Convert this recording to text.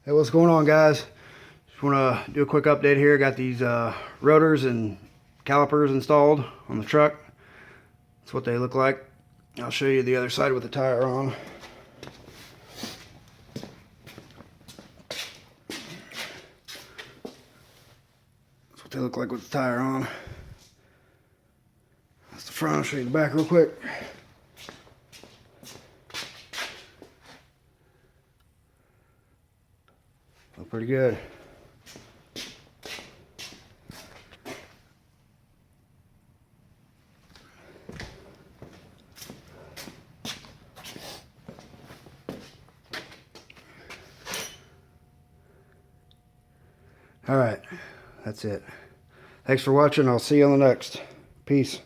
Hey, what's going on, guys? Just want to do a quick update here. Got these rotors and calipers installed on the truck. That's what they look like. I'll show you the other side with the tire on. That's what they look like with the tire on. That's the front. I'll show you the back real quick. Look pretty good. All right, that's it. Thanks for watching. I'll see you on the next. Peace.